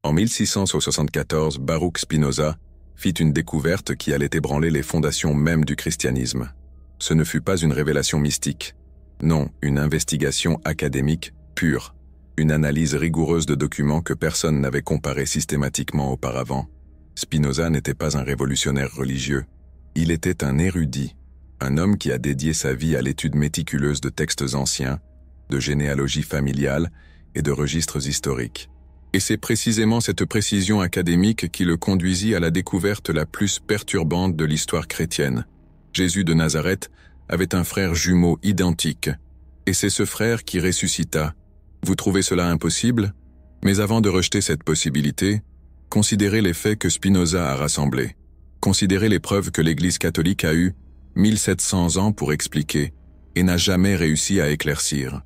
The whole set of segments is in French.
En 1674, Baruch Spinoza fit une découverte qui allait ébranler les fondations mêmes du christianisme. Ce ne fut pas une révélation mystique. Non, une investigation académique pure. Une analyse rigoureuse de documents que personne n'avait comparés systématiquement auparavant. Spinoza n'était pas un révolutionnaire religieux. Il était un érudit, un homme qui a dédié sa vie à l'étude méticuleuse de textes anciens, de généalogie familiale et de registres historiques. Et c'est précisément cette précision académique qui le conduisit à la découverte la plus perturbante de l'histoire chrétienne. Jésus de Nazareth avait un frère jumeau identique, et c'est ce frère qui ressuscita. Vous trouvez cela impossible? Mais avant de rejeter cette possibilité, considérez les faits que Spinoza a rassemblés. Considérez les preuves que l'Église catholique a eues 1700 ans pour expliquer et n'a jamais réussi à éclaircir.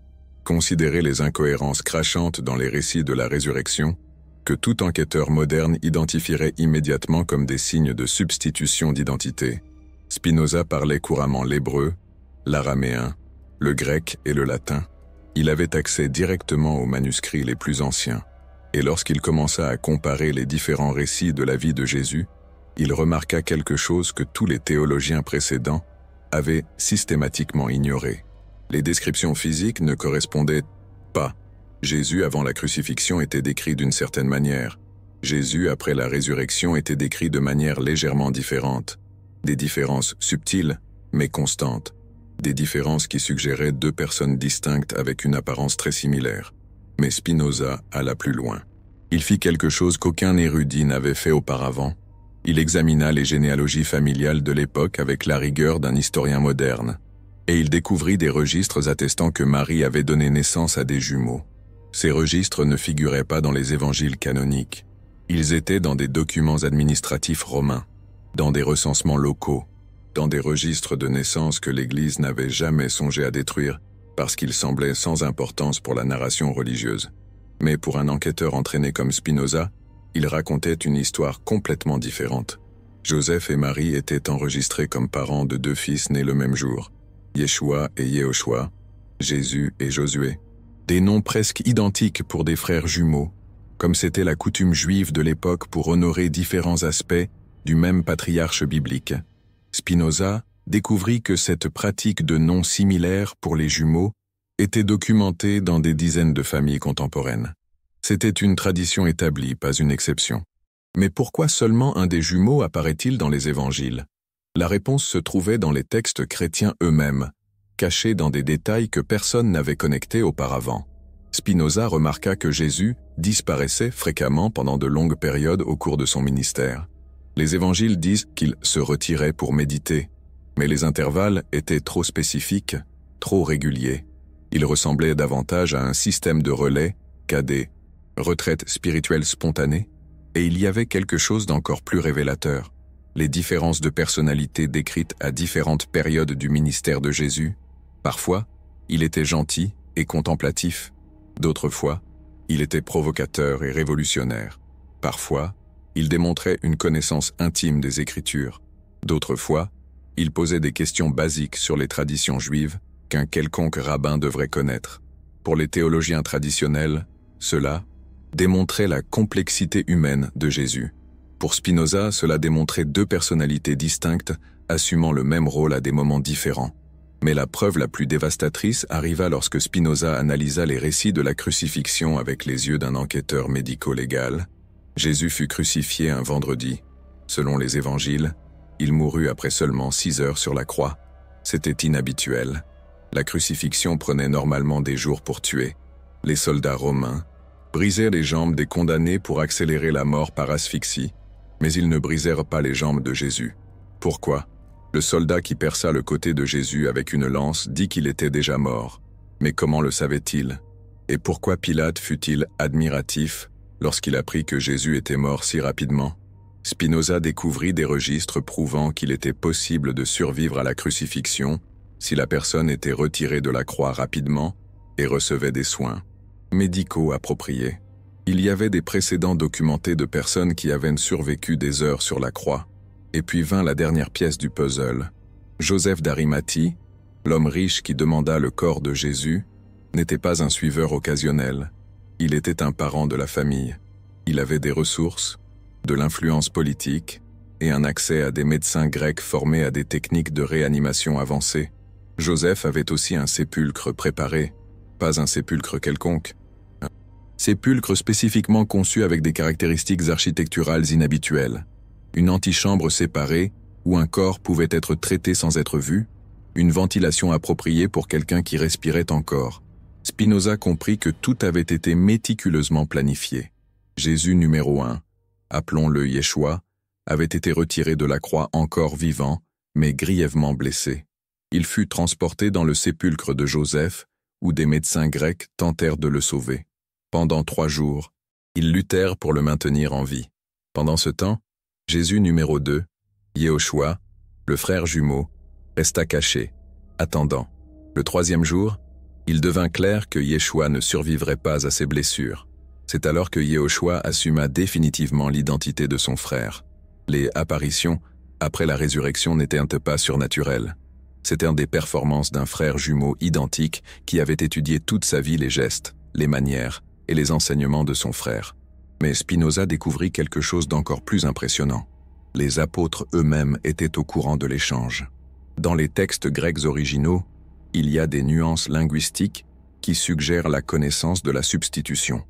Considérez les incohérences crachantes dans les récits de la résurrection que tout enquêteur moderne identifierait immédiatement comme des signes de substitution d'identité. Spinoza parlait couramment l'hébreu, l'araméen, le grec et le latin. Il avait accès directement aux manuscrits les plus anciens. Et lorsqu'il commença à comparer les différents récits de la vie de Jésus, il remarqua quelque chose que tous les théologiens précédents avaient systématiquement ignoré. Les descriptions physiques ne correspondaient pas. Jésus avant la crucifixion était décrit d'une certaine manière. Jésus après la résurrection était décrit de manière légèrement différente. Des différences subtiles, mais constantes. Des différences qui suggéraient deux personnes distinctes avec une apparence très similaire. Mais Spinoza alla plus loin. Il fit quelque chose qu'aucun érudit n'avait fait auparavant. Il examina les généalogies familiales de l'époque avec la rigueur d'un historien moderne. Et il découvrit des registres attestant que Marie avait donné naissance à des jumeaux. Ces registres ne figuraient pas dans les évangiles canoniques. Ils étaient dans des documents administratifs romains, dans des recensements locaux, dans des registres de naissance que l'Église n'avait jamais songé à détruire parce qu'ils semblaient sans importance pour la narration religieuse. Mais pour un enquêteur entraîné comme Spinoza, il racontait une histoire complètement différente. Joseph et Marie étaient enregistrés comme parents de deux fils nés le même jour. Yeshua et Yehoshua, Jésus et Josué. Des noms presque identiques pour des frères jumeaux, comme c'était la coutume juive de l'époque pour honorer différents aspects du même patriarche biblique. Spinoza découvrit que cette pratique de noms similaires pour les jumeaux était documentée dans des dizaines de familles contemporaines. C'était une tradition établie, pas une exception. Mais pourquoi seulement un des jumeaux apparaît-il dans les évangiles? La réponse se trouvait dans les textes chrétiens eux-mêmes, cachés dans des détails que personne n'avait connectés auparavant. Spinoza remarqua que Jésus disparaissait fréquemment pendant de longues périodes au cours de son ministère. Les évangiles disent qu'il se retirait pour méditer, mais les intervalles étaient trop spécifiques, trop réguliers. Ils ressemblaient davantage à un système de relais qu'à des retraites spirituelles spontanées, et il y avait quelque chose d'encore plus révélateur. Les différences de personnalité décrites à différentes périodes du ministère de Jésus. Parfois, il était gentil et contemplatif. D'autres fois, il était provocateur et révolutionnaire. Parfois, il démontrait une connaissance intime des Écritures. D'autres fois, il posait des questions basiques sur les traditions juives qu'un quelconque rabbin devrait connaître. Pour les théologiens traditionnels, cela démontrait la complexité humaine de Jésus. Pour Spinoza, cela démontrait deux personnalités distinctes assumant le même rôle à des moments différents. Mais la preuve la plus dévastatrice arriva lorsque Spinoza analysa les récits de la crucifixion avec les yeux d'un enquêteur médico-légal. Jésus fut crucifié un vendredi. Selon les évangiles, il mourut après seulement 6 heures sur la croix. C'était inhabituel. La crucifixion prenait normalement des jours pour tuer. Les soldats romains brisèrent les jambes des condamnés pour accélérer la mort par asphyxie, mais ils ne brisèrent pas les jambes de Jésus. Pourquoi? Le soldat qui perça le côté de Jésus avec une lance dit qu'il était déjà mort. Mais comment le savait-il? Et pourquoi Pilate fut-il admiratif lorsqu'il apprit que Jésus était mort si rapidement? Spinoza découvrit des registres prouvant qu'il était possible de survivre à la crucifixion si la personne était retirée de la croix rapidement et recevait des soins médicaux appropriés. Il y avait des précédents documentés de personnes qui avaient survécu des heures sur la croix. Et puis vint la dernière pièce du puzzle. Joseph d'Arimathie, l'homme riche qui demanda le corps de Jésus, n'était pas un suiveur occasionnel. Il était un parent de la famille. Il avait des ressources, de l'influence politique et un accès à des médecins grecs formés à des techniques de réanimation avancées. Joseph avait aussi un sépulcre préparé, pas un sépulcre quelconque. Un sépulcre spécifiquement conçu avec des caractéristiques architecturales inhabituelles. Une antichambre séparée où un corps pouvait être traité sans être vu, une ventilation appropriée pour quelqu'un qui respirait encore. Spinoza comprit que tout avait été méticuleusement planifié. Jésus numéro 1, appelons-le Yeshua, avait été retiré de la croix encore vivant, mais grièvement blessé. Il fut transporté dans le sépulcre de Joseph, où des médecins grecs tentèrent de le sauver. Pendant 3 jours, ils luttèrent pour le maintenir en vie. Pendant ce temps, Jésus numéro 2, Yehoshua, le frère jumeau, resta caché, attendant. Le 3e jour, il devint clair que Yeshua ne survivrait pas à ses blessures. C'est alors que Yehoshua assuma définitivement l'identité de son frère. Les apparitions, après la résurrection, n'étaient pas surnaturelles. C'étaient des performances d'un frère jumeau identique qui avait étudié toute sa vie les gestes, les manières et les enseignements de son frère. Mais Spinoza découvrit quelque chose d'encore plus impressionnant. Les apôtres eux-mêmes étaient au courant de l'échange. Dans les textes grecs originaux, il y a des nuances linguistiques qui suggèrent la connaissance de la substitution.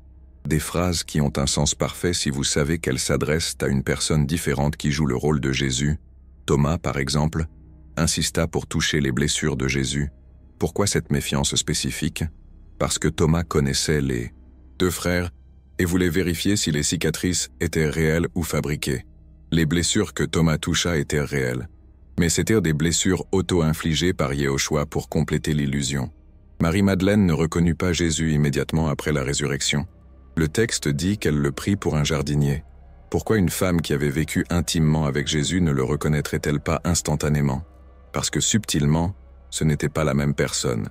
Des phrases qui ont un sens parfait si vous savez qu'elles s'adressent à une personne différente qui joue le rôle de Jésus. Thomas, par exemple, insista pour toucher les blessures de Jésus. Pourquoi cette méfiance spécifique? Parce que Thomas connaissait les 2 frères et voulait vérifier si les cicatrices étaient réelles ou fabriquées. Les blessures que Thomas toucha étaient réelles, mais c'étaient des blessures auto-infligées par Yehoshua pour compléter l'illusion. Marie-Madeleine ne reconnut pas Jésus immédiatement après la résurrection. Le texte dit qu'elle le prit pour un jardinier. Pourquoi une femme qui avait vécu intimement avec Jésus ne le reconnaîtrait-elle pas instantanément? Parce que subtilement, ce n'était pas la même personne.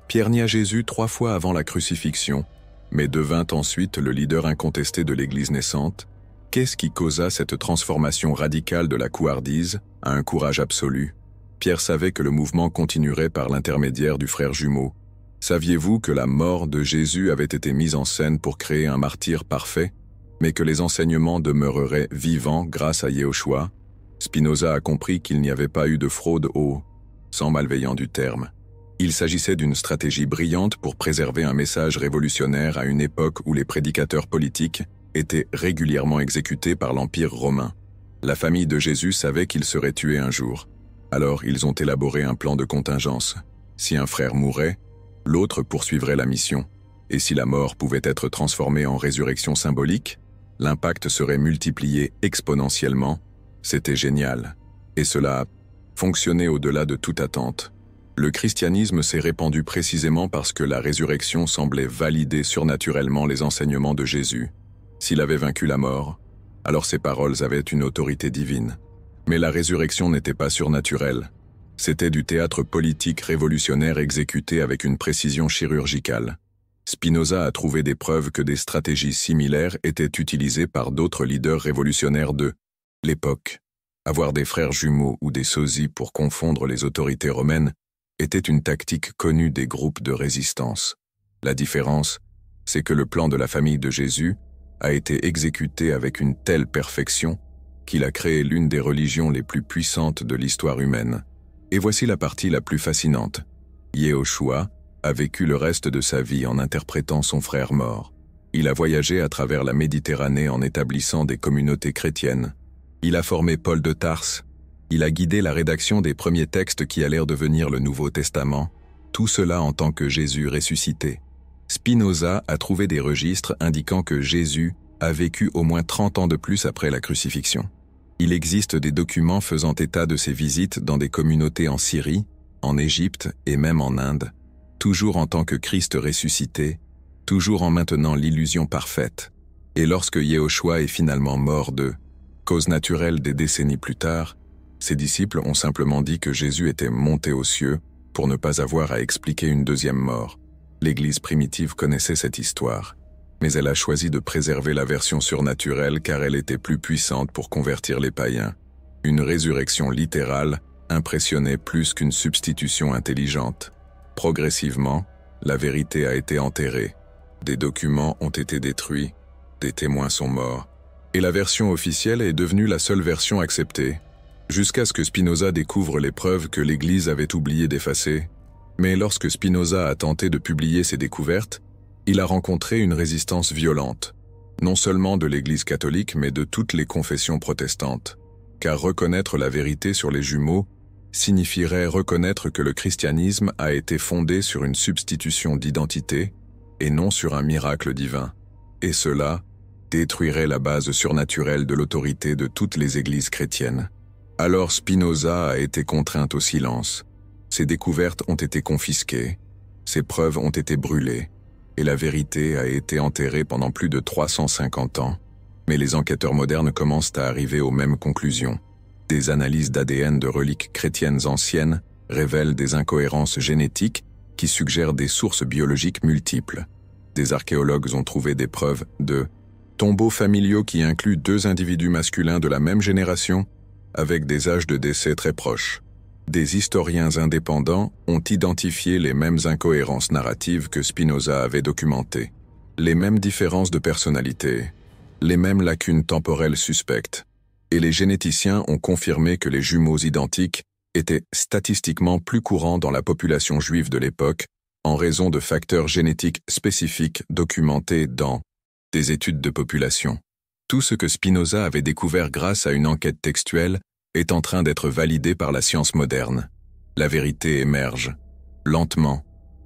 Pierre nia Jésus 3 fois avant la crucifixion, mais devint ensuite le leader incontesté de l'Église naissante. Qu'est-ce qui causa cette transformation radicale de la couardise à un courage absolu? Pierre savait que le mouvement continuerait par l'intermédiaire du frère jumeau. Saviez-vous que la mort de Jésus avait été mise en scène pour créer un martyr parfait, mais que les enseignements demeureraient vivants grâce à Yehoshua? Spinoza a compris qu'il n'y avait pas eu de fraude au sens malveillant du terme. Il s'agissait d'une stratégie brillante pour préserver un message révolutionnaire à une époque où les prédicateurs politiques étaient régulièrement exécutés par l'Empire romain. La famille de Jésus savait qu'il serait tué un jour. Alors ils ont élaboré un plan de contingence. Si un frère mourait, l'autre poursuivrait la mission. Et si la mort pouvait être transformée en résurrection symbolique, l'impact serait multiplié exponentiellement. C'était génial. Et cela a fonctionné au-delà de toute attente. Le christianisme s'est répandu précisément parce que la résurrection semblait valider surnaturellement les enseignements de Jésus. S'il avait vaincu la mort, alors ses paroles avaient une autorité divine. Mais la résurrection n'était pas surnaturelle. C'était du théâtre politique révolutionnaire exécuté avec une précision chirurgicale. Spinoza a trouvé des preuves que des stratégies similaires étaient utilisées par d'autres leaders révolutionnaires de l'époque. Avoir des frères jumeaux ou des sosies pour confondre les autorités romaines était une tactique connue des groupes de résistance. La différence, c'est que le plan de la famille de Jésus a été exécuté avec une telle perfection qu'il a créé l'une des religions les plus puissantes de l'histoire humaine. Et voici la partie la plus fascinante. Yehoshua a vécu le reste de sa vie en interprétant son frère mort. Il a voyagé à travers la Méditerranée en établissant des communautés chrétiennes. Il a formé Paul de Tarse. Il a guidé la rédaction des premiers textes qui allèrent devenir le Nouveau Testament, tout cela en tant que Jésus ressuscité. Spinoza a trouvé des registres indiquant que Jésus a vécu au moins 30 ans de plus après la crucifixion. Il existe des documents faisant état de ses visites dans des communautés en Syrie, en Égypte et même en Inde, toujours en tant que Christ ressuscité, toujours en maintenant l'illusion parfaite. Et lorsque Yehoshua est finalement mort de cause naturelle des décennies plus tard, ses disciples ont simplement dit que Jésus était monté aux cieux pour ne pas avoir à expliquer une deuxième mort. L'Église primitive connaissait cette histoire, mais elle a choisi de préserver la version surnaturelle car elle était plus puissante pour convertir les païens. Une résurrection littérale impressionnait plus qu'une substitution intelligente. Progressivement, la vérité a été enterrée. Des documents ont été détruits, des témoins sont morts, et la version officielle est devenue la seule version acceptée, jusqu'à ce que Spinoza découvre les preuves que l'Église avait oublié d'effacer. Mais lorsque Spinoza a tenté de publier ses découvertes, il a rencontré une résistance violente, non seulement de l'Église catholique mais de toutes les confessions protestantes, car reconnaître la vérité sur les jumeaux signifierait reconnaître que le christianisme a été fondé sur une substitution d'identité et non sur un miracle divin, et cela détruirait la base surnaturelle de l'autorité de toutes les églises chrétiennes. Alors Spinoza a été contraint au silence, ses découvertes ont été confisquées, ses preuves ont été brûlées, et la vérité a été enterrée pendant plus de 350 ans. Mais les enquêteurs modernes commencent à arriver aux mêmes conclusions. Des analyses d'ADN de reliques chrétiennes anciennes révèlent des incohérences génétiques qui suggèrent des sources biologiques multiples. Des archéologues ont trouvé des preuves de tombeaux familiaux qui incluent 2 individus masculins de la même génération avec des âges de décès très proches. Des historiens indépendants ont identifié les mêmes incohérences narratives que Spinoza avait documentées, les mêmes différences de personnalité, les mêmes lacunes temporelles suspectes, et les généticiens ont confirmé que les jumeaux identiques étaient statistiquement plus courants dans la population juive de l'époque en raison de facteurs génétiques spécifiques documentés dans des études de population. Tout ce que Spinoza avait découvert grâce à une enquête textuelle est en train d'être validé par la science moderne. La vérité émerge, lentement,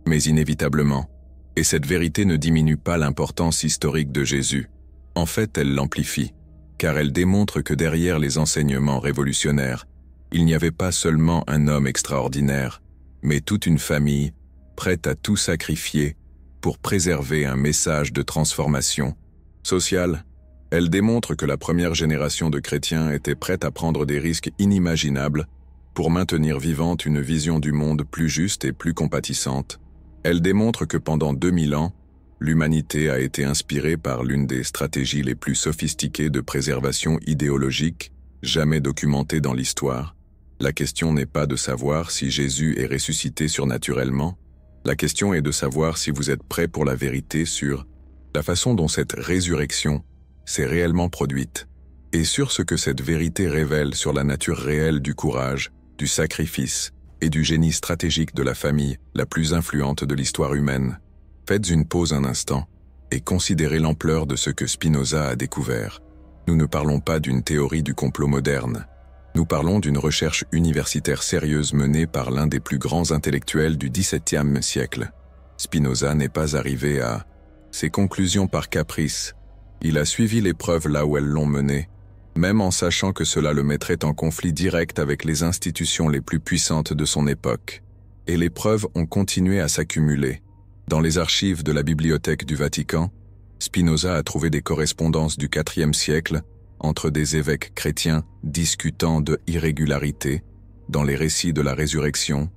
mais inévitablement, et cette vérité ne diminue pas l'importance historique de Jésus. En fait, elle l'amplifie, car elle démontre que derrière les enseignements révolutionnaires, il n'y avait pas seulement un homme extraordinaire, mais toute une famille prête à tout sacrifier pour préserver un message de transformation sociale. Elle démontre que la première génération de chrétiens était prête à prendre des risques inimaginables pour maintenir vivante une vision du monde plus juste et plus compatissante. Elle démontre que pendant 2000 ans, l'humanité a été inspirée par l'une des stratégies les plus sophistiquées de préservation idéologique jamais documentée dans l'histoire. La question n'est pas de savoir si Jésus est ressuscité surnaturellement. La question est de savoir si vous êtes prêt pour la vérité sur la façon dont cette résurrection s'est réellement produite, et sur ce que cette vérité révèle sur la nature réelle du courage, du sacrifice et du génie stratégique de la famille la plus influente de l'histoire humaine. Faites une pause un instant et considérez l'ampleur de ce que Spinoza a découvert. Nous ne parlons pas d'une théorie du complot moderne. Nous parlons d'une recherche universitaire sérieuse menée par l'un des plus grands intellectuels du XVIIe siècle. Spinoza n'est pas arrivé à ses conclusions par caprice. Il a suivi les preuves là où elles l'ont mené, même en sachant que cela le mettrait en conflit direct avec les institutions les plus puissantes de son époque. Et les preuves ont continué à s'accumuler. Dans les archives de la Bibliothèque du Vatican, Spinoza a trouvé des correspondances du IVe siècle entre des évêques chrétiens discutant de irrégularités dans les récits de la résurrection,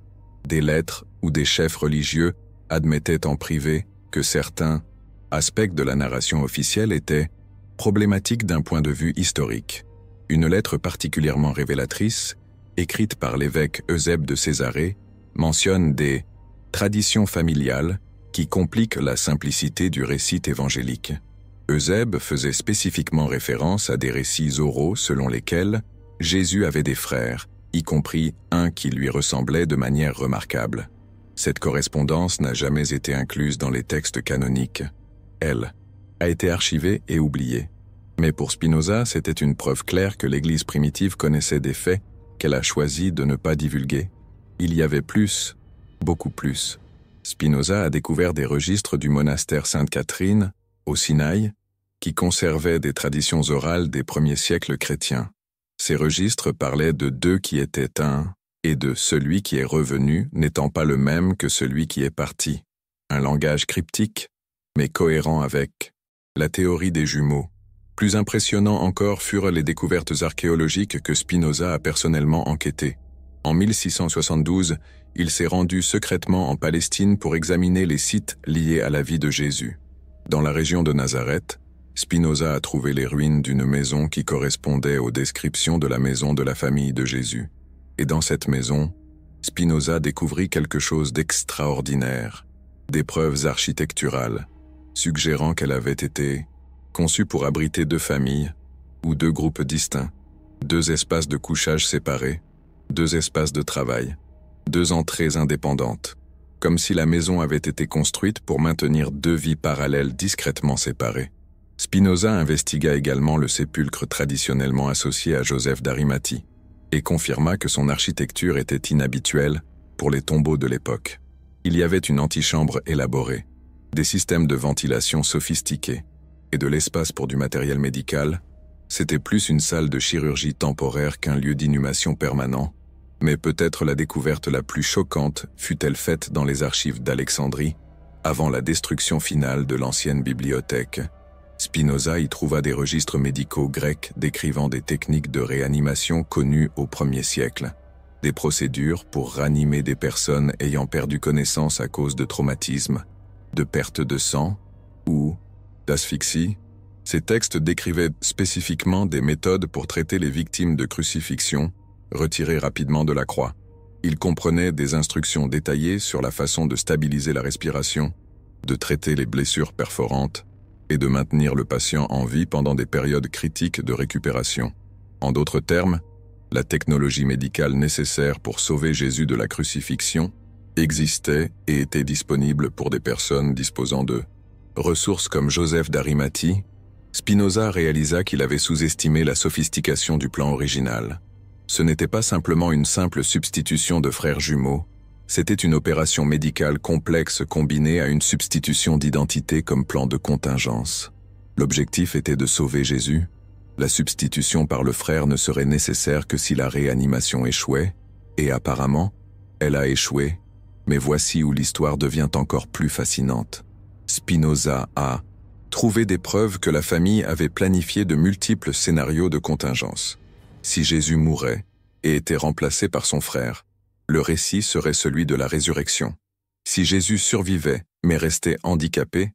des lettres où des chefs religieux admettaient en privé que certains aspects de la narration officielle étaient problématiques d'un point de vue historique. Une lettre particulièrement révélatrice, écrite par l'évêque Eusèbe de Césarée, mentionne des traditions familiales qui compliquent la simplicité du récit évangélique. Eusèbe faisait spécifiquement référence à des récits oraux selon lesquels Jésus avait des frères, y compris un qui lui ressemblait de manière remarquable. Cette correspondance n'a jamais été incluse dans les textes canoniques. Elle a été archivée et oubliée. Mais pour Spinoza, c'était une preuve claire que l'Église primitive connaissait des faits qu'elle a choisi de ne pas divulguer. Il y avait plus, beaucoup plus. Spinoza a découvert des registres du monastère Sainte-Catherine, au Sinaï, qui conservaient des traditions orales des premiers siècles chrétiens. Ces registres parlaient de deux qui étaient un, et de celui qui est revenu n'étant pas le même que celui qui est parti. Un langage cryptique, mais cohérent avec la théorie des jumeaux. Plus impressionnants encore furent les découvertes archéologiques que Spinoza a personnellement enquêtées. En 1672, il s'est rendu secrètement en Palestine pour examiner les sites liés à la vie de Jésus. Dans la région de Nazareth, Spinoza a trouvé les ruines d'une maison qui correspondait aux descriptions de la maison de la famille de Jésus. Et dans cette maison, Spinoza découvrit quelque chose d'extraordinaire, des preuves architecturales, suggérant qu'elle avait été conçu pour abriter deux familles ou deux groupes distincts, deux espaces de couchage séparés, deux espaces de travail, deux entrées indépendantes, comme si la maison avait été construite pour maintenir deux vies parallèles discrètement séparées. Spinoza investigua également le sépulcre traditionnellement associé à Joseph d'Arimathie et confirma que son architecture était inhabituelle pour les tombeaux de l'époque. Il y avait une antichambre élaborée, des systèmes de ventilation sophistiqués et de l'espace pour du matériel médical. C'était plus une salle de chirurgie temporaire qu'un lieu d'inhumation permanent, mais peut-être la découverte la plus choquante fut-elle faite dans les archives d'Alexandrie, avant la destruction finale de l'ancienne bibliothèque. Spinoza y trouva des registres médicaux grecs décrivant des techniques de réanimation connues au 1er siècle, des procédures pour ranimer des personnes ayant perdu connaissance à cause de traumatismes, de perte de sang ou d'asphyxie. Ces textes décrivaient spécifiquement des méthodes pour traiter les victimes de crucifixion, retirées rapidement de la croix. Ils comprenaient des instructions détaillées sur la façon de stabiliser la respiration, de traiter les blessures perforantes et de maintenir le patient en vie pendant des périodes critiques de récupération. En d'autres termes, la technologie médicale nécessaire pour sauver Jésus de la crucifixion existait et était disponible pour des personnes disposant de ressources comme Joseph d'Arimathie. Spinoza réalisa qu'il avait sous-estimé la sophistication du plan original. Ce n'était pas simplement une simple substitution de frères jumeaux, c'était une opération médicale complexe combinée à une substitution d'identité comme plan de contingence. L'objectif était de sauver Jésus. La substitution par le frère ne serait nécessaire que si la réanimation échouait, et apparemment, elle a échoué, mais voici où l'histoire devient encore plus fascinante. Spinoza a trouvé des preuves que la famille avait planifié de multiples scénarios de contingence. Si Jésus mourait et était remplacé par son frère, le récit serait celui de la résurrection. Si Jésus survivait mais restait handicapé,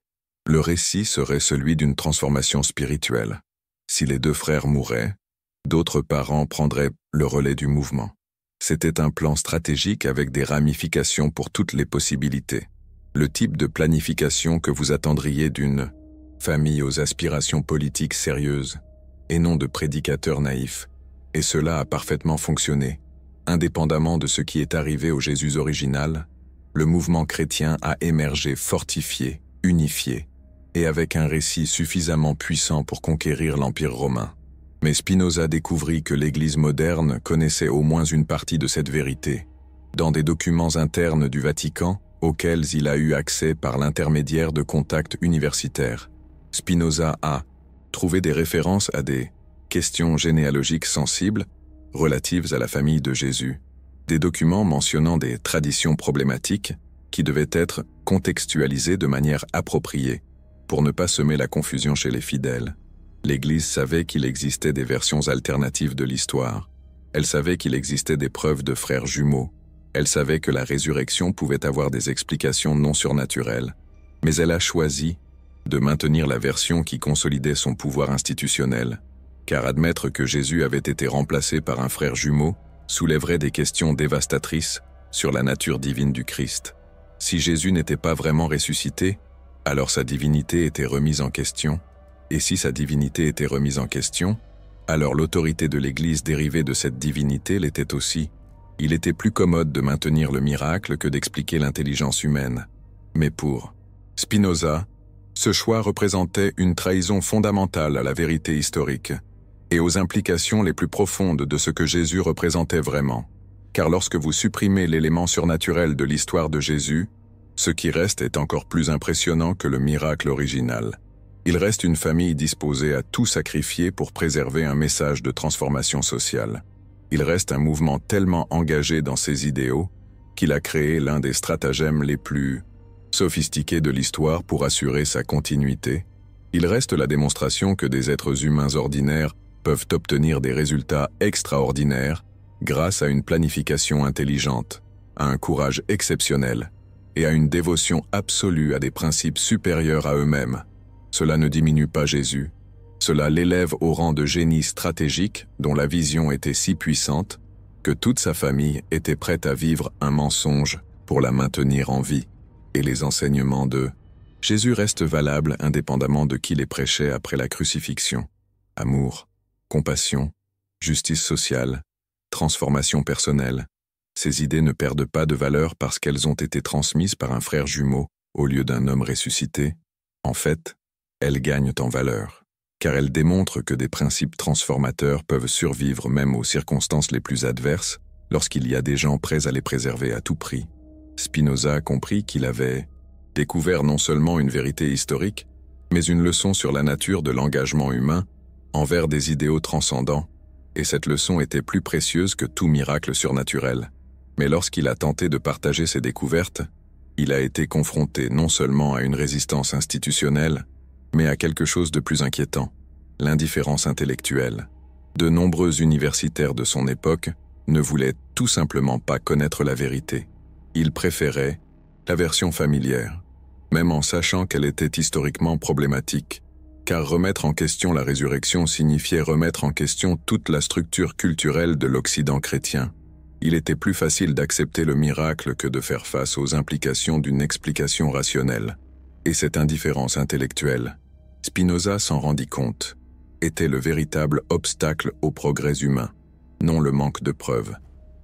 le récit serait celui d'une transformation spirituelle. Si les deux frères mouraient, d'autres parents prendraient le relais du mouvement. C'était un plan stratégique avec des ramifications pour toutes les possibilités. Le type de planification que vous attendriez d'une famille aux aspirations politiques sérieuses, et non de prédicateurs naïfs. Et cela a parfaitement fonctionné. Indépendamment de ce qui est arrivé au Jésus original, le mouvement chrétien a émergé fortifié, unifié, et avec un récit suffisamment puissant pour conquérir l'Empire romain. Mais Spinoza découvrit que l'Église moderne connaissait au moins une partie de cette vérité, dans des documents internes du Vatican auxquels il a eu accès par l'intermédiaire de contacts universitaires. Spinoza a trouvé des références à des questions généalogiques sensibles relatives à la famille de Jésus, des documents mentionnant des traditions problématiques qui devaient être contextualisées de manière appropriée pour ne pas semer la confusion chez les fidèles. L'Église savait qu'il existait des versions alternatives de l'histoire. Elle savait qu'il existait des preuves de frères jumeaux. Elle savait que la résurrection pouvait avoir des explications non surnaturelles. Mais elle a choisi de maintenir la version qui consolidait son pouvoir institutionnel, car admettre que Jésus avait été remplacé par un frère jumeau soulèverait des questions dévastatrices sur la nature divine du Christ. Si Jésus n'était pas vraiment ressuscité, alors sa divinité était remise en question, et si sa divinité était remise en question, alors l'autorité de l'Église dérivée de cette divinité l'était aussi. Il était plus commode de maintenir le miracle que d'expliquer l'intelligence humaine. Mais pour Spinoza, ce choix représentait une trahison fondamentale à la vérité historique et aux implications les plus profondes de ce que Jésus représentait vraiment. Car lorsque vous supprimez l'élément surnaturel de l'histoire de Jésus, ce qui reste est encore plus impressionnant que le miracle original. Il reste une famille disposée à tout sacrifier pour préserver un message de transformation sociale. Il reste un mouvement tellement engagé dans ses idéaux qu'il a créé l'un des stratagèmes les plus sophistiqués de l'histoire pour assurer sa continuité. Il reste la démonstration que des êtres humains ordinaires peuvent obtenir des résultats extraordinaires grâce à une planification intelligente, à un courage exceptionnel et à une dévotion absolue à des principes supérieurs à eux-mêmes. Cela ne diminue pas Jésus. Cela l'élève au rang de génie stratégique dont la vision était si puissante que toute sa famille était prête à vivre un mensonge pour la maintenir en vie. Et les enseignements de Jésus reste valable indépendamment de qui les prêchait après la crucifixion. Amour, compassion, justice sociale, transformation personnelle. Ces idées ne perdent pas de valeur parce qu'elles ont été transmises par un frère jumeau au lieu d'un homme ressuscité. En fait, elles gagnent en valeur, car elles démontrent que des principes transformateurs peuvent survivre même aux circonstances les plus adverses lorsqu'il y a des gens prêts à les préserver à tout prix. Spinoza a compris qu'il avait découvert non seulement une vérité historique, mais une leçon sur la nature de l'engagement humain envers des idéaux transcendants, et cette leçon était plus précieuse que tout miracle surnaturel. Mais lorsqu'il a tenté de partager ses découvertes, il a été confronté non seulement à une résistance institutionnelle, mais à quelque chose de plus inquiétant, l'indifférence intellectuelle. De nombreux universitaires de son époque ne voulaient tout simplement pas connaître la vérité. Ils préféraient la version familière, même en sachant qu'elle était historiquement problématique, car remettre en question la résurrection signifiait remettre en question toute la structure culturelle de l'Occident chrétien. Il était plus facile d'accepter le miracle que de faire face aux implications d'une explication rationnelle. Et cette indifférence intellectuelle, Spinoza s'en rendit compte, était le véritable obstacle au progrès humain. Non le manque de preuves,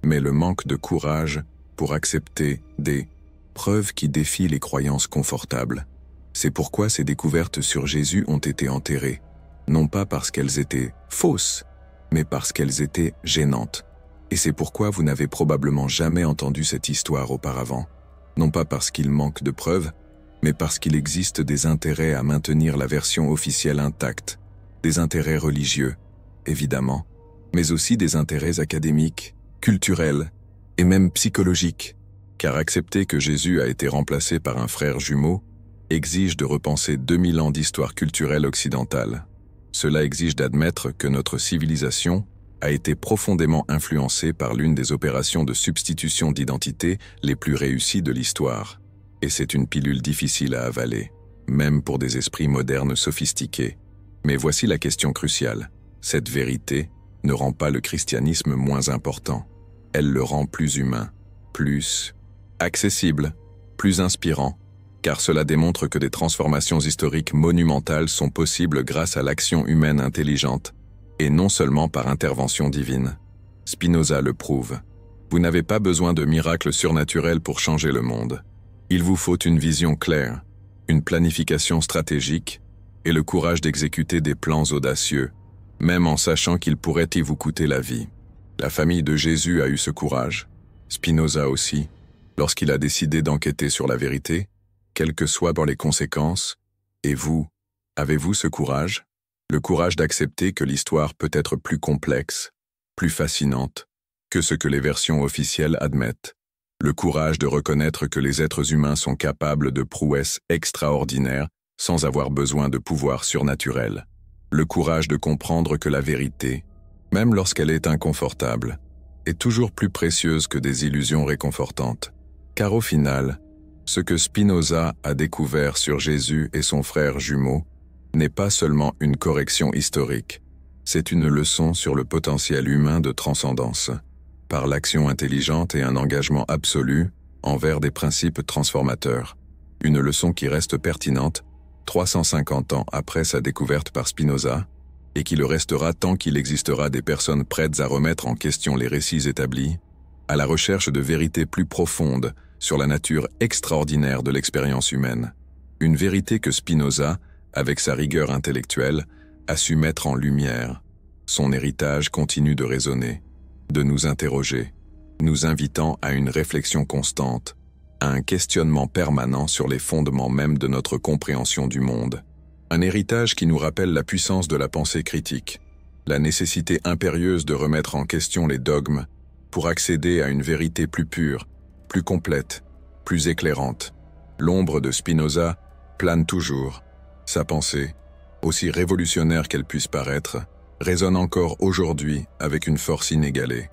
mais le manque de courage pour accepter des preuves qui défient les croyances confortables. C'est pourquoi ces découvertes sur Jésus ont été enterrées, non pas parce qu'elles étaient fausses, mais parce qu'elles étaient gênantes. Et c'est pourquoi vous n'avez probablement jamais entendu cette histoire auparavant, non pas parce qu'il manque de preuves, mais parce qu'il existe des intérêts à maintenir la version officielle intacte, des intérêts religieux, évidemment, mais aussi des intérêts académiques, culturels et même psychologiques, car accepter que Jésus a été remplacé par un frère jumeau exige de repenser 2000 ans d'histoire culturelle occidentale. Cela exige d'admettre que notre civilisation a été profondément influencée par l'une des opérations de substitution d'identité les plus réussies de l'histoire. Et c'est une pilule difficile à avaler, même pour des esprits modernes sophistiqués. Mais voici la question cruciale. Cette vérité ne rend pas le christianisme moins important. Elle le rend plus humain, plus accessible, plus inspirant, car cela démontre que des transformations historiques monumentales sont possibles grâce à l'action humaine intelligente, et non seulement par intervention divine. Spinoza le prouve. Vous n'avez pas besoin de miracles surnaturels pour changer le monde. Il vous faut une vision claire, une planification stratégique et le courage d'exécuter des plans audacieux, même en sachant qu'ils pourraient y vous coûter la vie. La famille de Jésus a eu ce courage. Spinoza aussi, lorsqu'il a décidé d'enquêter sur la vérité, quelles que soient les conséquences. Et vous, avez-vous ce courage ? Le courage d'accepter que l'histoire peut être plus complexe, plus fascinante, que ce que les versions officielles admettent. Le courage de reconnaître que les êtres humains sont capables de prouesses extraordinaires sans avoir besoin de pouvoirs surnaturels. Le courage de comprendre que la vérité, même lorsqu'elle est inconfortable, est toujours plus précieuse que des illusions réconfortantes. Car au final, ce que Spinoza a découvert sur Jésus et son frère jumeau n'est pas seulement une correction historique, c'est une leçon sur le potentiel humain de transcendance, par l'action intelligente et un engagement absolu envers des principes transformateurs. Une leçon qui reste pertinente 350 ans après sa découverte par Spinoza, et qui le restera tant qu'il existera des personnes prêtes à remettre en question les récits établis, à la recherche de vérités plus profondes sur la nature extraordinaire de l'expérience humaine. Une vérité que Spinoza, avec sa rigueur intellectuelle, a su mettre en lumière. Son héritage continue de résonner, de nous interroger, nous invitant à une réflexion constante, à un questionnement permanent sur les fondements même de notre compréhension du monde. Un héritage qui nous rappelle la puissance de la pensée critique, la nécessité impérieuse de remettre en question les dogmes pour accéder à une vérité plus pure, plus complète, plus éclairante. L'ombre de Spinoza plane toujours. Sa pensée, aussi révolutionnaire qu'elle puisse paraître, résonne encore aujourd'hui avec une force inégalée.